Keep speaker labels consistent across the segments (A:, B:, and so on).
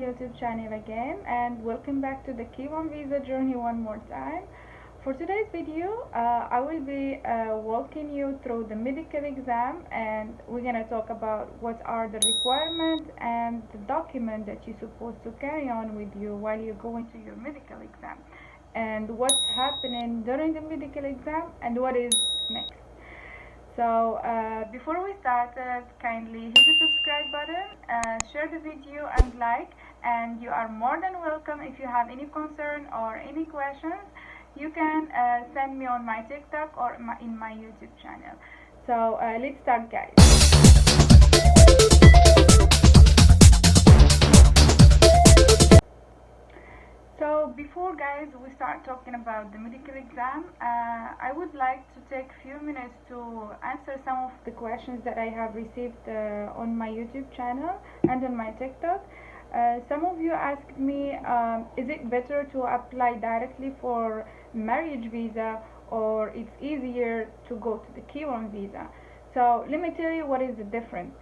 A: YouTube channel again, and welcome back to the K1 visa journey one more time. For today's video, I will be walking you through the medical exam, and we're gonna talk about what are the requirements and the document that you're supposed to carry on with you while you're going to your medical exam, and what's happening during the medical exam and what is next. So before we start, kindly hit the subscribe button, share the video and like, and you are more than welcome. If you have any concern or any questions, you can send me on my TikTok or in my YouTube channel. So let's start, guys. So before guys we start talking about the medical exam, I would like to take a few minutes to answer some of the questions that I have received on my YouTube channel and on my TikTok. Some of you asked me, is it better to apply directly for marriage visa, or it's easier to go to the K1 visa? So let me tell you what is the difference.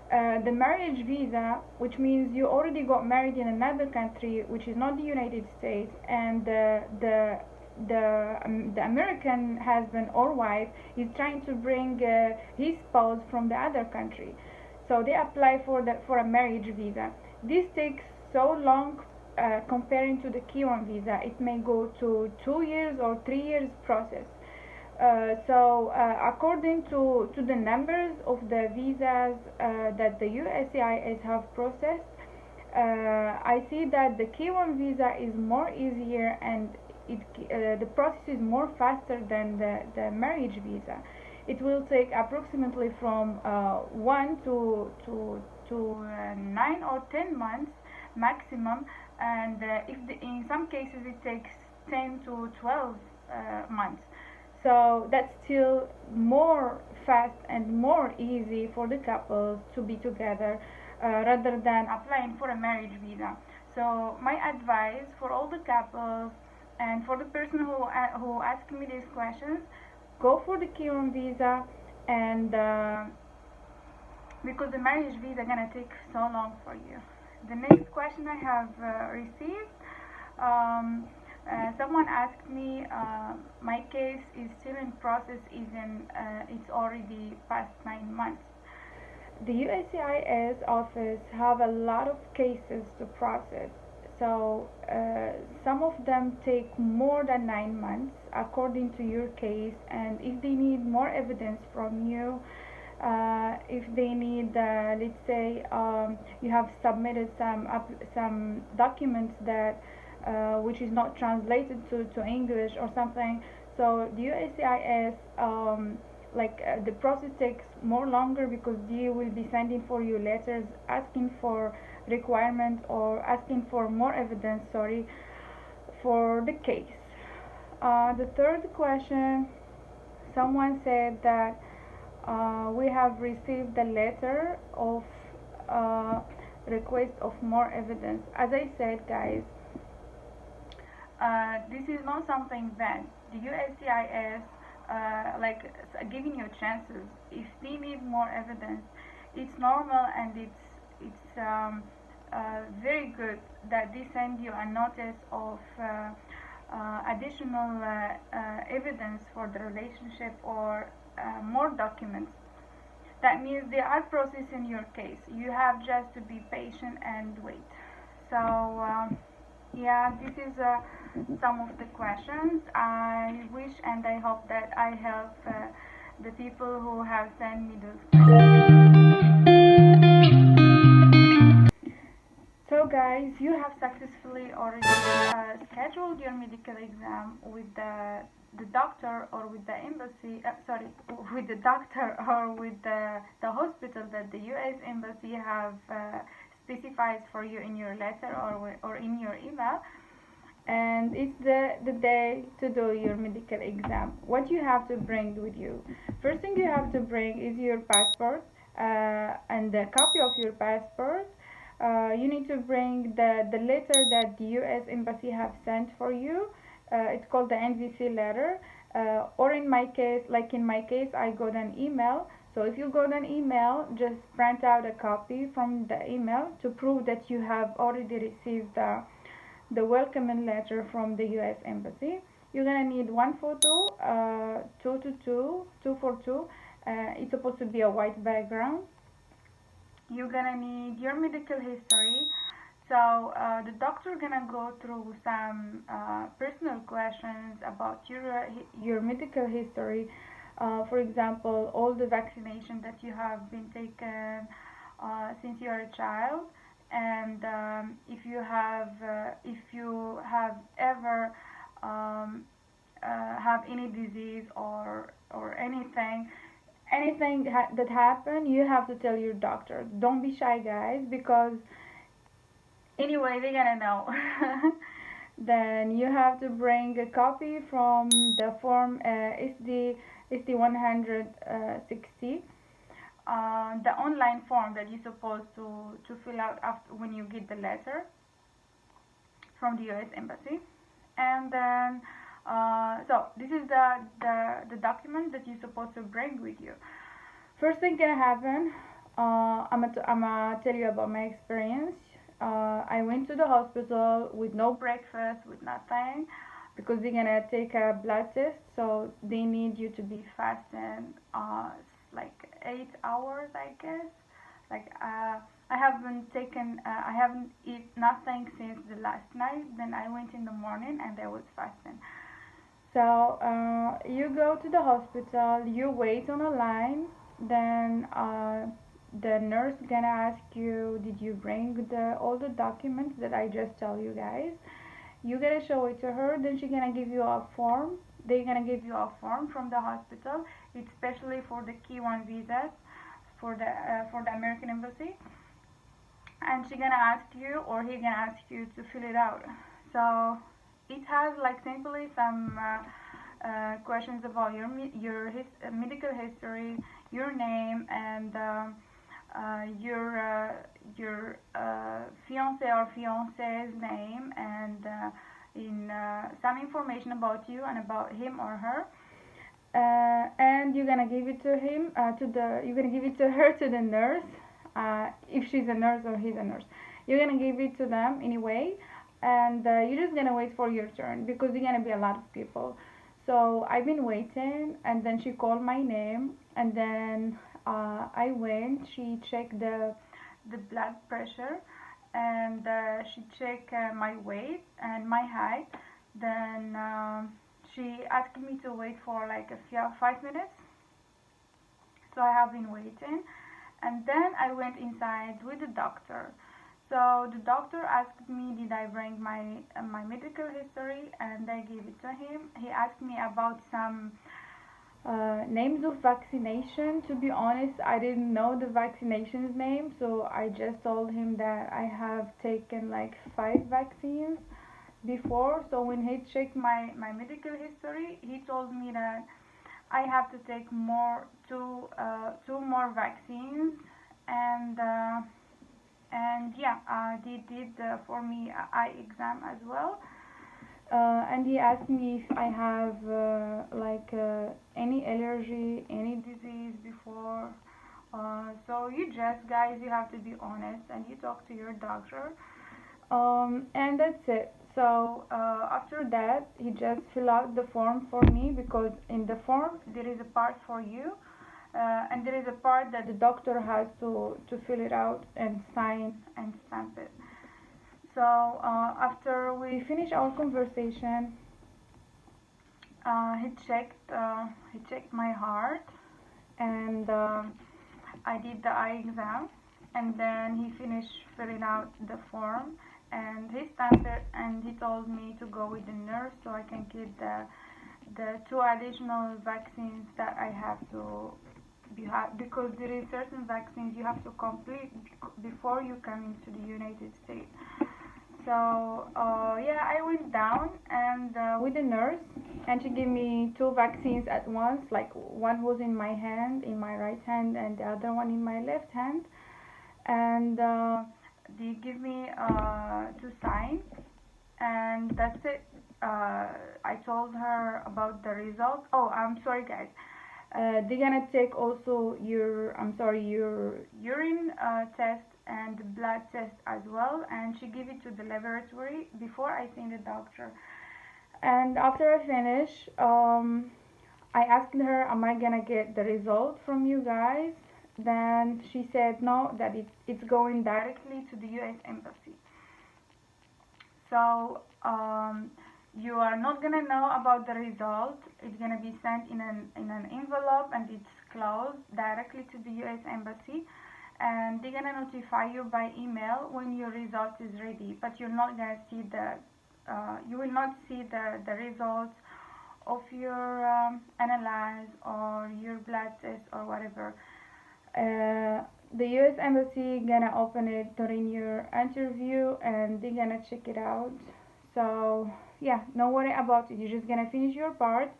A: The marriage visa, which means you already got married in another country which is not the United States, and the American husband or wife is trying to bring his spouse from the other country, so they apply for a marriage visa. This takes so long comparing to the K1 visa. It may go to 2 years or 3 years process. According to the numbers of the visas that the USCIS have processed, I see that the K1 visa is more easier, and the process is more faster than the marriage visa. It will take approximately from 1 to 9 or 10 months maximum, and in some cases it takes 10 to 12 months. So that's still more fast and more easy for the couples to be together rather than applying for a marriage visa. So my advice for all the couples and for the person who asked me these questions, go for the K1 visa, and because the marriage visa gonna take so long for you. The next question I have received. Someone asked me, my case is still in process, even it's already past 9 months. The USCIS office have a lot of cases to process, so some of them take more than 9 months according to your case, and if they need more evidence from you, if they need, let's say, you have submitted some documents that which is not translated to English or something. So the USCIS, the process takes more longer because they will be sending for you letters asking for requirements or asking for more evidence, for the case. The third question, someone said that we have received a letter of request of more evidence. As I said, guys, this is not something bad. The USCIS giving you chances. If they need more evidence, it's normal, and it's very good that they send you a notice of additional evidence for the relationship or more documents. That means they are processing your case. You have just to be patient and wait. So yeah, this is some of the questions. I wish and I hope that I help the people who have sent me those questions. So guys, you have successfully already scheduled your medical exam with the doctor or with the embassy, with the doctor or with the hospital that the US embassy have specifies for you in your letter or in your email, and it's the day to do your medical exam. What you have to bring with you, first thing you have to bring is your passport and a copy of your passport. You need to bring the letter that the US embassy have sent for you. It's called the NVC letter, or in my case, I got an email, so So if you got an email, just print out a copy from the email to prove that you have already received the welcoming letter from the U.S. Embassy. You're gonna need one photo, 2 for 2. It's supposed to be a white background. You're gonna need your medical history. So the doctor gonna go through some personal questions about your medical history. For example, all the vaccination that you have been taken since you're a child, and if you have ever have any disease or anything that happened, you have to tell your doctor. Don't be shy, guys, because anyway they're gonna know. Then you have to bring a copy from the form SD 160, the online form that you're supposed to fill out after when you get the letter from the US Embassy. And then so this is the document that you're supposed to bring with you. First thing gonna happen, I'm gonna tell you about my experience. I went to the hospital with no breakfast, with nothing, because they're gonna take a blood test, so they need you to be fasting like 8 hours, I guess. Like I haven't eat nothing since the last night. Then I went in the morning and I was fasting. So you go to the hospital, you wait on a line, then the nurse gonna ask you, did you bring all the documents that I just tell you guys? You gotta show it to her. Then she gonna give you a form. They're gonna give you a form from the hospital. It's especially for the K1 visas for the American Embassy. And she gonna ask you, or he gonna ask you to fill it out. So it has like simply some questions about your medical history, your name, and your fiance or fiance's name, and some information about you and about him or her. And you're gonna give it to him you're gonna give it to her, to the nurse, if she's a nurse or he's a nurse. You're gonna give it to them anyway, and you're just gonna wait for your turn because you're gonna be a lot of people. So I've been waiting, and then she called my name, and then I went. She checked the blood pressure, and she checked my weight and my height. Then she asked me to wait for like 5 minutes. So I have been waiting, and then I went inside with the doctor. So the doctor asked me, did I bring my medical history, and I gave it to him. He asked me about some names of vaccination. To be honest, I didn't know the vaccination's name, so I just told him that I have taken like 5 vaccines before. So when he checked my medical history, he told me that I have to take two more vaccines, and yeah, they did for me eye exam as well. And he asked me if I have any allergy, any disease before. So you have to be honest, and you talk to your doctor. And that's it. So after that, he just fill out the form for me, because in the form there is a part for you, and there is a part that the doctor has to fill it out and sign and stamp it. So after we finish our conversation, he checked my heart, and I did the eye exam, and then he finished filling out the form, and he stamped it, and he told me to go with the nurse so I can get the 2 additional vaccines that I have to because there is certain vaccines you have to complete before you come into the United States. So yeah, I went down and with the nurse, and she gave me 2 vaccines at once. Like one was in my hand, in my right hand, and the other one in my left hand. And they give me to sign, and that's it. I told her about the results. Oh, I'm sorry, guys. They're gonna take also your urine test and blood test as well, and she give it to the laboratory before I see the doctor. And after I finish, I asked her, am I gonna get the result from you guys? Then she said no, that it's going directly to the US Embassy. So you are not gonna know about the result. It's gonna be sent in an envelope, and it's closed directly to the US Embassy, and they're gonna notify you by email when your result is ready. But you're not gonna see you will not see the results of your analyze or your blood test or whatever. The US Embassy gonna open it during your interview, and they're gonna check it out. So yeah, no worry about it. You're just gonna finish your part.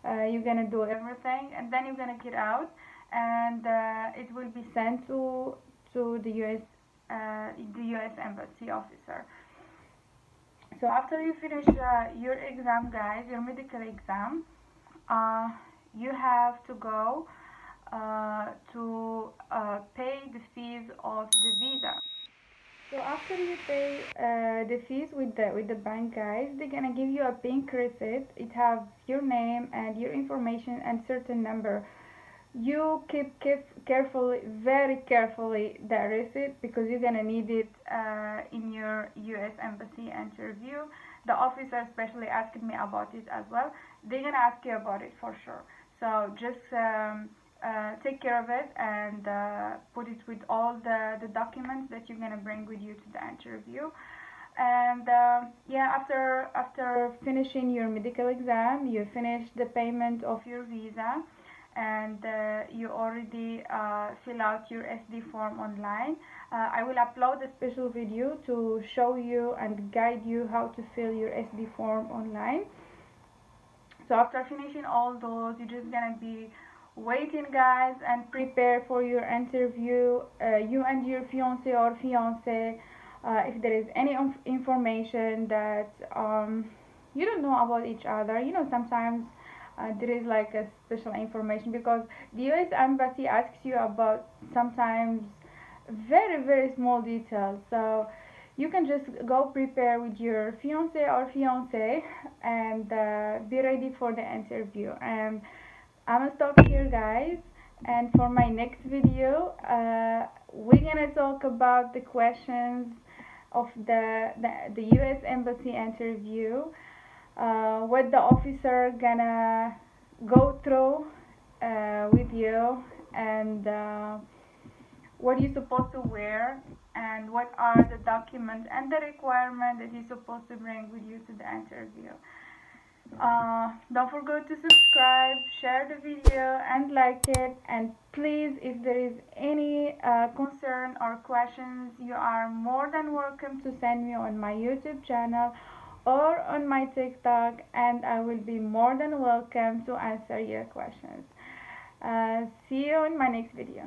A: You're gonna do everything, and then you're gonna get out, and it will be sent to the US Embassy officer. So after you finish your exam, guys, your medical exam, you have to go to pay the fees of the visa. So after you pay the fees with the bank, guys, they're gonna give you a pink receipt. It have your name and your information and certain number. You keep carefully, very carefully, the receipt, because you're gonna need it in your US Embassy interview. The officer especially asked me about it as well. They're gonna ask you about it for sure. So just take care of it, and put it with all the documents that you're gonna bring with you to the interview. And yeah, after finishing your medical exam, you finish the payment of your visa, and you already fill out your SD form online. I will upload a special video to show you and guide you how to fill your SD form online. So after finishing all those, you're just gonna be waiting, guys, and prepare for your interview. You and your fiance or fiance, if there is any information that you don't know about each other, sometimes there is like a special information, because the US Embassy asks you about sometimes very, very small details. So you can just go prepare with your fiance or fiance, and be ready for the interview. And I'm gonna stop here, guys, and for my next video, we're gonna talk about the questions of the US Embassy interview, what the officer gonna go through with you, and what you're supposed to wear, and what are the documents and the requirements that you're supposed to bring with you to the interview. Don't forget to subscribe, share the video, and like it. And please, if there is any concern or questions, you are more than welcome to send me on my YouTube channel or on my TikTok, and I will be more than welcome to answer your questions. See you in my next video.